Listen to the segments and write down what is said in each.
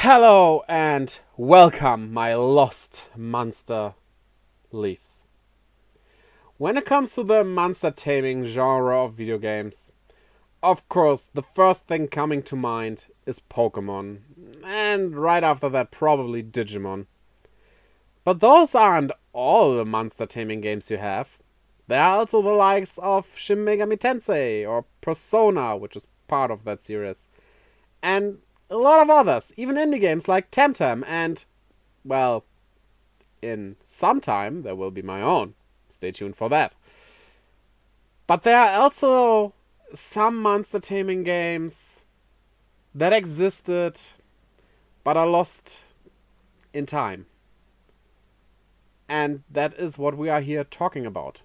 Hello and welcome, my lost monster leaves. When it comes to the monster taming genre of video games, of course, the first thing coming to mind is Pokemon, and right after that probably Digimon. But those aren't all the monster taming games you have. There are also the likes of Shin Megami Tensei or Persona, which is part of that series, and a lot of others, even indie games like Temtem, and, well, in some time there will be my own. Stay tuned for that. But there are also some monster taming games that existed but are lost in time. And that is what we are here talking about.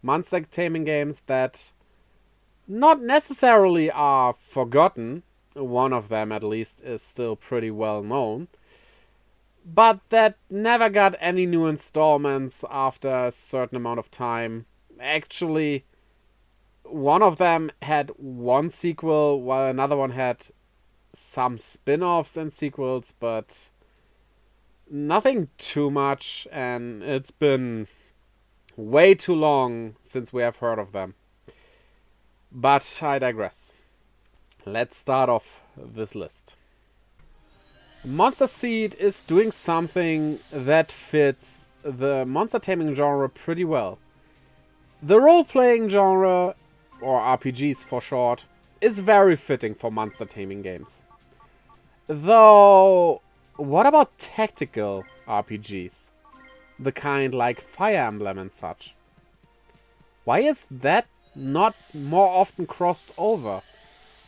Monster taming games that not necessarily are forgotten. One of them, at least, is still pretty well known. But that never got any new installments after a certain amount of time. Actually, one of them had one sequel, while another one had some spin-offs and sequels, but nothing too much, and it's been way too long since we have heard of them. But I digress. Let's start off this list. Monster Seed is doing something that fits the monster taming genre pretty well. The role-playing genre, or RPGs for short, is very fitting for monster taming games. Though, what about tactical RPGs? The kind like Fire Emblem and such. Why is that not more often crossed over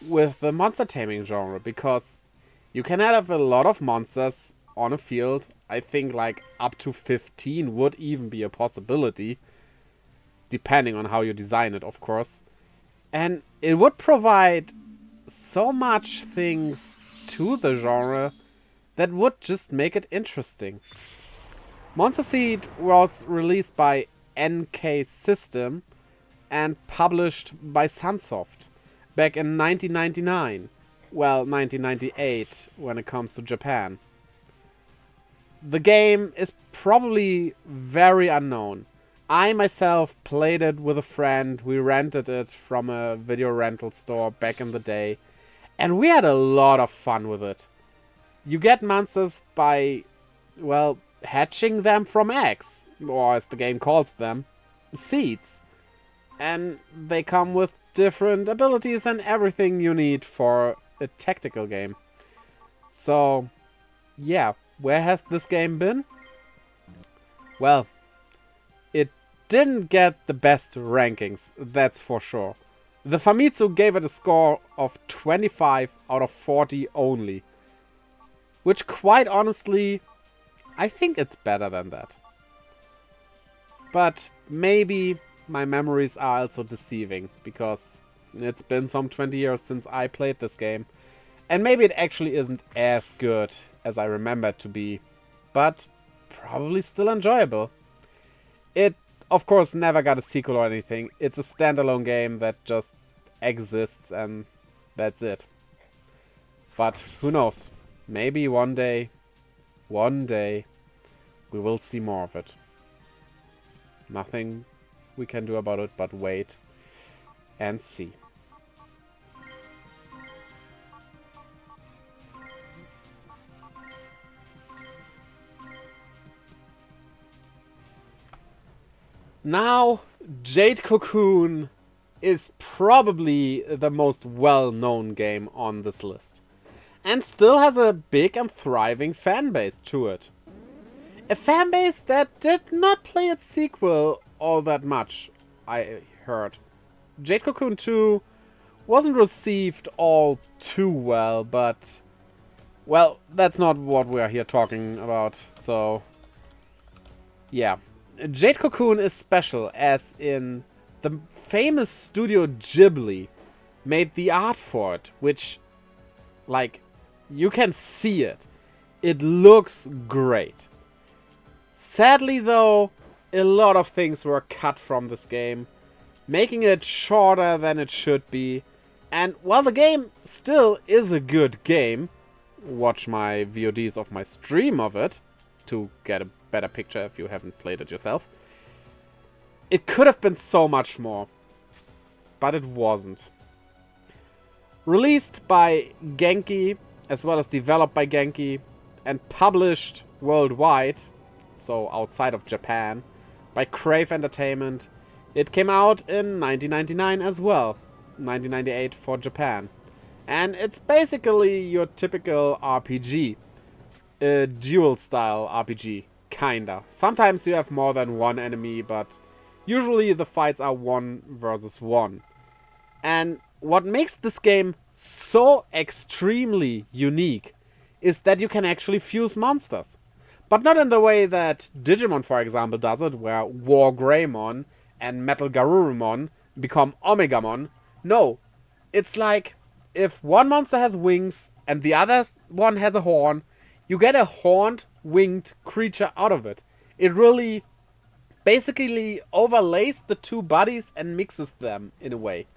with the monster taming genre? Because you can have a lot of monsters on a field. I think like up to 15 would even be a possibility, depending on how you design it, of course. And it would provide so much things to the genre that would just make it interesting. Monster Seed was released by NK System and published by Sunsoft back in 1999. Well, 1998 when it comes to Japan. The game is probably very unknown. I myself played it with a friend. We rented it from a video rental store back in the day, and we had a lot of fun with it. You get monsters by, well, hatching them from eggs, or as the game calls them, seeds. And they come with different abilities and everything you need for a tactical game. So, yeah, where has this game been? Well, it didn't get the best rankings, that's for sure. The Famitsu gave it a score of 25 out of 40 only. Which, quite honestly, I think it's better than that. But maybe my memories are also deceiving, because it's been some 20 years since I played this game. And maybe it actually isn't as good as I remember it to be, but probably still enjoyable. It, of course, never got a sequel or anything. It's a standalone game that just exists, and that's it. But who knows? Maybe one day, we will see more of it. Nothing we can do about it but wait and see. Now, Jade Cocoon is probably the most well-known game on this list, and still has a big and thriving fanbase to it. A fanbase that did not play its sequel all that much, I heard. Jade Cocoon 2 wasn't received all too well, but, well, that's not what we are here talking about, so yeah. Jade Cocoon is special, as in the famous studio Ghibli made the art for it, which, like, you can see it. It looks great. Sadly, though, a lot of things were cut from this game, making it shorter than it should be. And while the game still is a good game, watch my VODs of my stream of it to get a better picture if you haven't played it yourself. It could have been so much more, but it wasn't. Released by Genki, as well as developed by Genki, and published worldwide, so outside of Japan, by Crave Entertainment. It came out in 1999 as well, 1998 for Japan. And it's basically your typical RPG, a duel-style RPG, kinda. Sometimes you have more than one enemy, but usually the fights are 1 versus 1. And what makes this game so extremely unique is that you can actually fuse monsters. But not in the way that Digimon, for example, does it, where War Greymon and Metal Garurumon become Omegamon. No, it's like if one monster has wings and the other one has a horn, you get a horned, winged creature out of it. It really basically overlays the two bodies and mixes them in a way.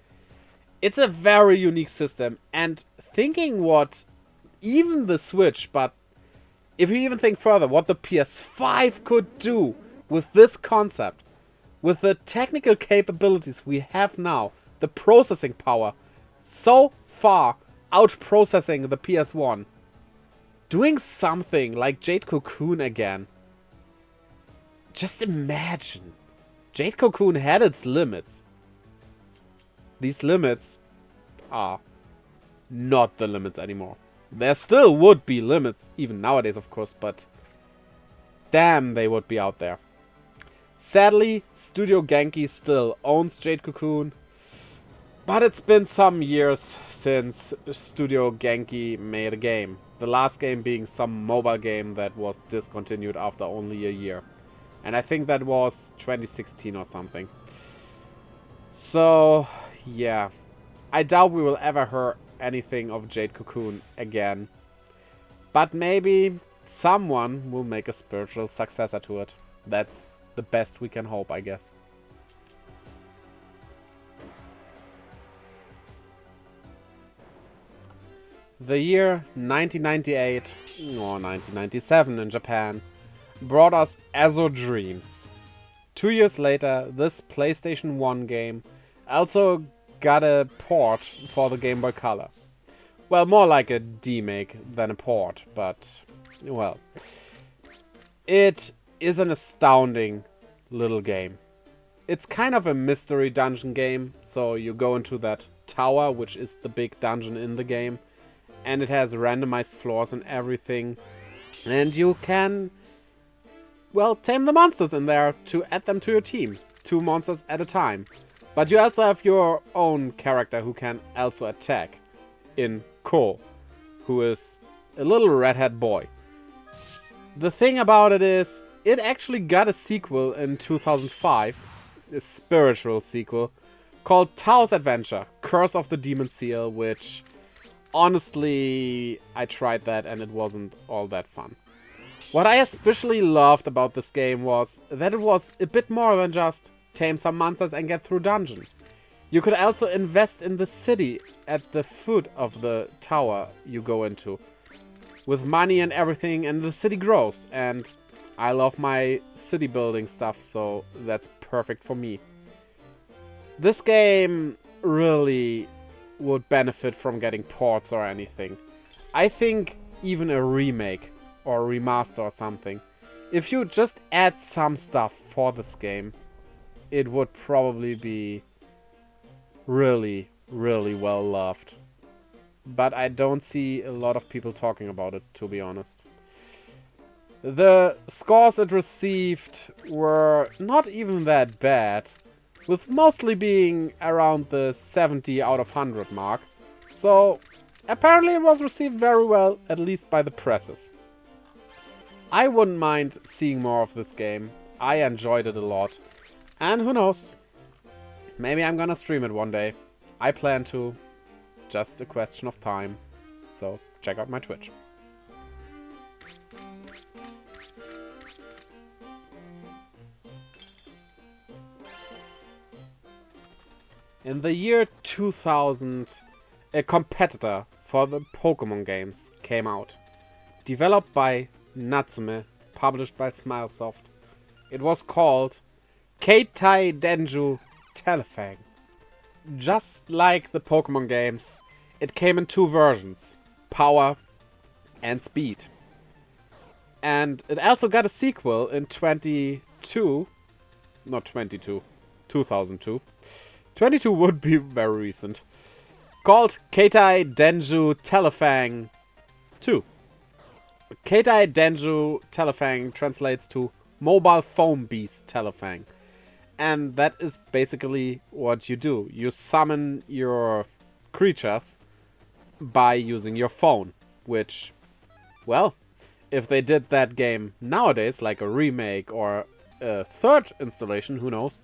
It's a very unique system, and thinking what even the Switch, but if you even think further, what the PS5 could do with this concept, with the technical capabilities we have now, the processing power, so far out-processing the PS1, doing something like Jade Cocoon again. Just imagine. Jade Cocoon had its limits. These limits are not the limits anymore. There still would be limits, even nowadays of course, but damn, they would be out there. Sadly, Studio Genki still owns Jade Cocoon, but it's been some years since Studio Genki made a game. The last game being some mobile game that was discontinued after only a year. And I think that was 2016 or something. So, yeah. I doubt we will ever hear anything of Jade Cocoon again. But maybe someone will make a spiritual successor to it. That's the best we can hope, I guess. The year 1998, or 1997 in Japan, brought us Azure Dreams. 2 years later, this PlayStation 1 game also got a port for the Game Boy Color. Well, more like a demake than a port, but, well. It is an astounding little game. It's kind of a mystery dungeon game, so you go into that tower, which is the big dungeon in the game, and it has randomized floors and everything, and you can, well, tame the monsters in there to add them to your team. 2 monsters at a time. But you also have your own character who can also attack, in Ko, who is a little redhead boy. The thing about it is, it actually got a sequel in 2005, a spiritual sequel, called Tao's Adventure, Curse of the Demon Seal, which, honestly, I tried that and it wasn't all that fun. What I especially loved about this game was that it was a bit more than just tame some monsters and get through dungeon. You could also invest in the city at the foot of the tower you go into, with money and everything, and the city grows, and I love my city building stuff, so that's perfect for me. This game really would benefit from getting ports or anything. I think even a remake or a remaster or something. If you just add some stuff for this game, it would probably be really, really well loved. But I don't see a lot of people talking about it, to be honest. The scores it received were not even that bad, with mostly being around the 70 out of 100 mark. So apparently it was received very well, at least by the presses. I wouldn't mind seeing more of this game. I enjoyed it a lot. And who knows, maybe I'm gonna stream it one day. I plan to. Just a question of time. So check out my Twitch. In the year 2000, a competitor for the Pokemon games came out. developed by Natsume, published by Smilesoft. It was called Keitai Denju Telefang. Just like the Pokemon games, it came in two versions, Power and Speed. And it also got a sequel in 2002. 22 would be very recent. Called Keitai Denju Telefang 2. Keitai Denju Telefang translates to Mobile Foam Beast Telefang. And that is basically what you do. You summon your creatures by using your phone. Which, well, if they did that game nowadays, like a remake or a third installation, who knows,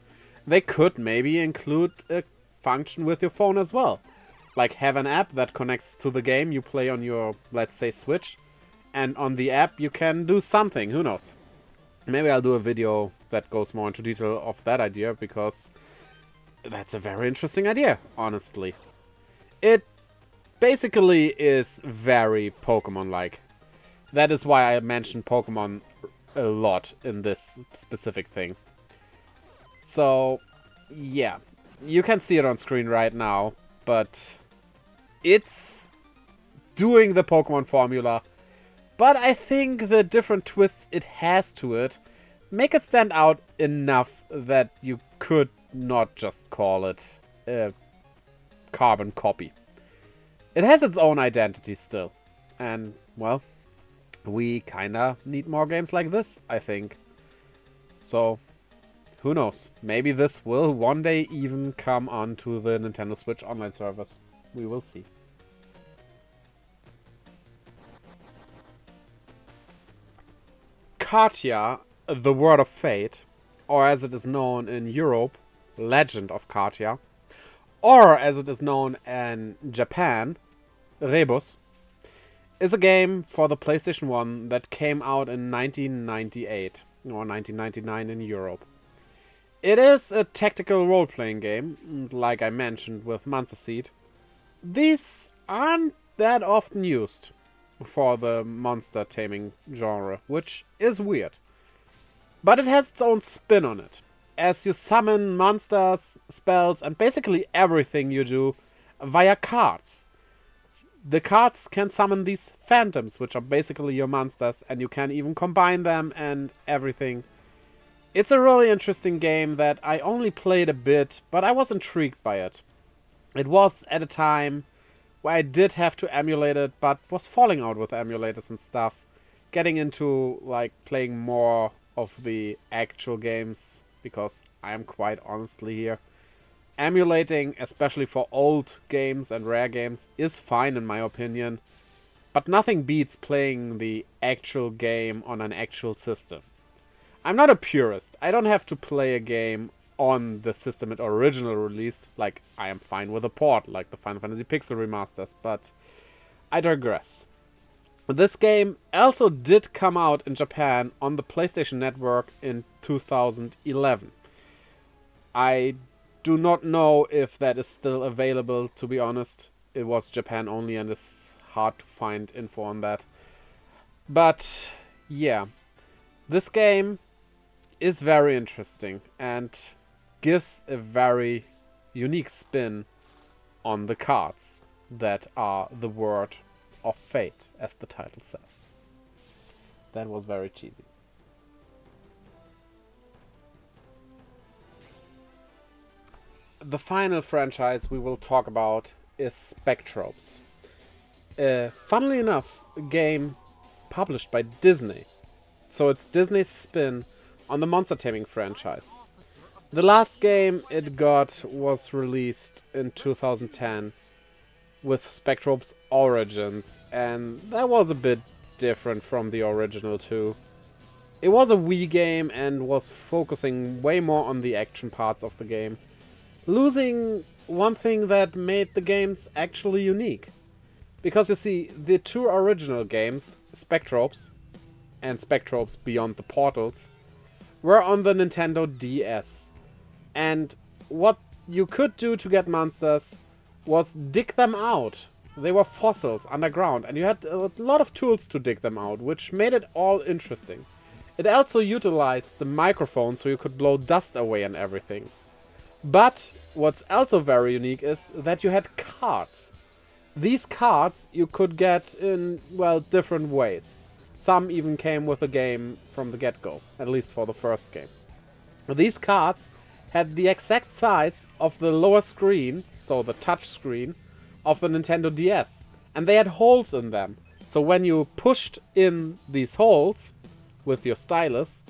they could maybe include a function with your phone as well. Like have an app that connects to the game you play on your, let's say, Switch. And on the app you can do something, who knows. Maybe I'll do a video that goes more into detail of that idea, because that's a very interesting idea, honestly. It basically is very Pokemon-like. That is why I mentioned Pokemon a lot in this specific thing. So, yeah. You can see it on screen right now, but it's doing the Pokemon formula. But I think the different twists it has to it make it stand out enough that you could not just call it a carbon copy. It has its own identity still. And, well, we kinda need more games like this, I think. So, who knows? Maybe this will one day even come onto the Nintendo Switch online service. We will see. Kartia, the Word of Fate, or as it is known in Europe, Legend of Kartia, or as it is known in Japan, Rebus, is a game for the PlayStation 1 that came out in 1998, or 1999 in Europe. It is a tactical role-playing game, like I mentioned with Monster Seed. These aren't that often used for the monster taming genre, which is weird. But it has its own spin on it, as you summon monsters, spells, and basically everything you do via cards. The cards can summon these phantoms, which are basically your monsters, and you can even combine them and everything. It's a really interesting game that I only played a bit, but I was intrigued by it. It was at a time where I did have to emulate it, but was falling out with emulators and stuff. Getting into, like, playing more of the actual games, because I am quite honestly here. Emulating, especially for old games and rare games, is fine in my opinion. But nothing beats playing the actual game on an actual system. I'm not a purist. I don't have to play a game on the system it originally released. Like, I am fine with a port, like the Final Fantasy Pixel remasters, but I digress. This game also did come out in Japan on the PlayStation Network in 2011. I do not know if that is still available, to be honest. It was Japan only and it's hard to find info on that. But, yeah. This game is very interesting and gives a very unique spin on the cards that are the word of fate, as the title says. That was very cheesy. The final franchise we will talk about is Spectrobes. Funnily enough, a game published by Disney. So it's Disney's spin on the monster taming franchise. The last game it got was released in 2010 with Spectrobes Origins, and that was a bit different from the original too. It was a Wii game and was focusing way more on the action parts of the game, losing one thing that made the games actually unique. Because you see, the two original games, Spectrobes and Spectrobes Beyond the Portals, were on the Nintendo DS. And what you could do to get monsters was dig them out they were fossils underground, and you had a lot of tools to dig them out, which made it all interesting. It also utilized the microphone so you could blow dust away and everything. But what's also very unique is that you had cards. These cards you could get in, well, different ways. Some even came with the game from the get-go, at least for the first game. These cards had the exact size of the lower screen, so the touch screen, of the Nintendo DS. And they had holes in them. So when you pushed in these holes with your stylus,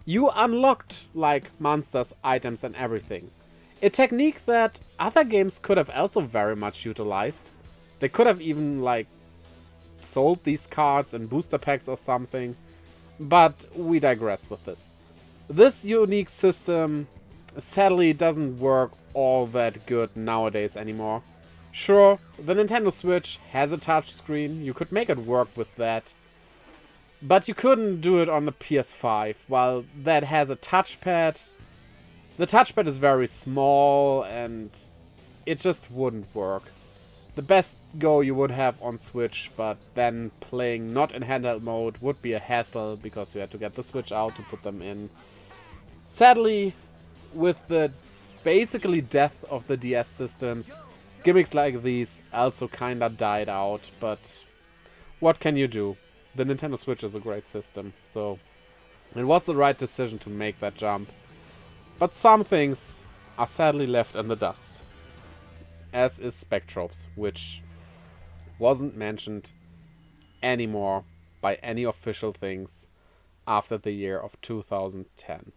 you unlocked, like, monsters, items and everything. A technique that other games could have also very much utilized. They could have even, like, sold these cards in booster packs or something. But we digress with this. This unique system sadly doesn't work all that good nowadays anymore. Sure, the Nintendo Switch has a touchscreen, you could make it work with that. But you couldn't do it on the PS5, while that has a touchpad. The touchpad is very small and it just wouldn't work. The best go you would have on Switch, but then playing not in handheld mode would be a hassle because you had to get the Switch out to put them in. Sadly, with the basically death of the DS systems, gimmicks like these also kinda died out, but what can you do? The Nintendo Switch is a great system, so it was the right decision to make that jump. But some things are sadly left in the dust, as is Spectrobes, which wasn't mentioned anymore by any official things after the year of 2010.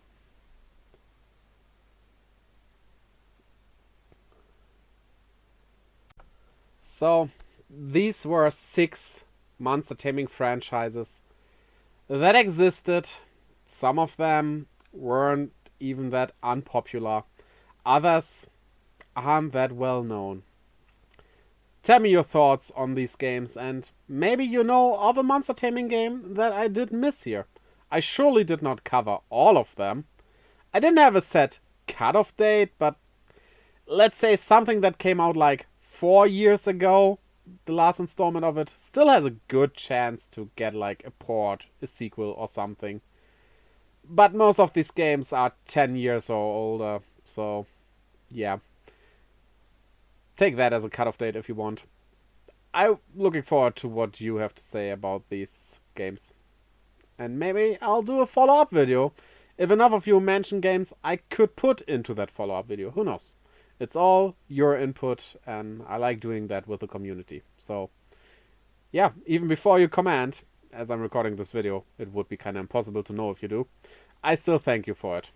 So, these were 6 monster taming franchises that existed. Some of them weren't even that unpopular. Others aren't that well known. Tell me your thoughts on these games, and maybe you know of a monster taming game that I did miss here. I surely did not cover all of them. I didn't have a set cutoff date, but let's say something that came out like 4 years ago, the last installment of it, still has a good chance to get like a port, a sequel or something. But most of these games are 10 years or older, so yeah. Take that as a cutoff date if you want. I'm looking forward to what you have to say about these games. And maybe I'll do a follow-up video. If enough of you mention games I could put into that follow-up video, who knows? It's all your input, and I like doing that with the community. So, yeah, even before you comment, as I'm recording this video, it would be kind of impossible to know if you do. I still thank you for it.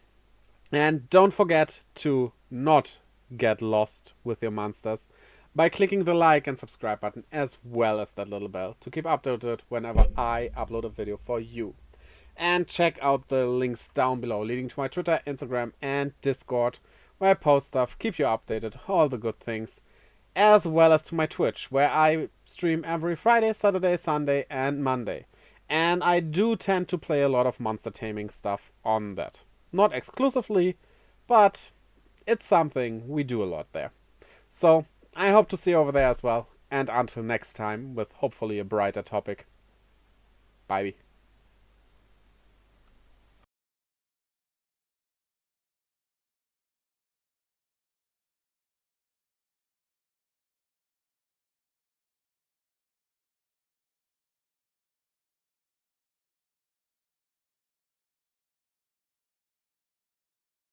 And don't forget to not get lost with your monsters by clicking the like and subscribe button, as well as that little bell, to keep updated whenever I upload a video for you. And check out the links down below leading to my Twitter, Instagram and Discord, where I post stuff, keep you updated, all the good things, as well as to my Twitch, where I stream every Friday, Saturday, Sunday and Monday. And I do tend to play a lot of monster taming stuff on that. Not exclusively, but it's something we do a lot there. So I hope to see you over there as well, and until next time with hopefully a brighter topic. Bye.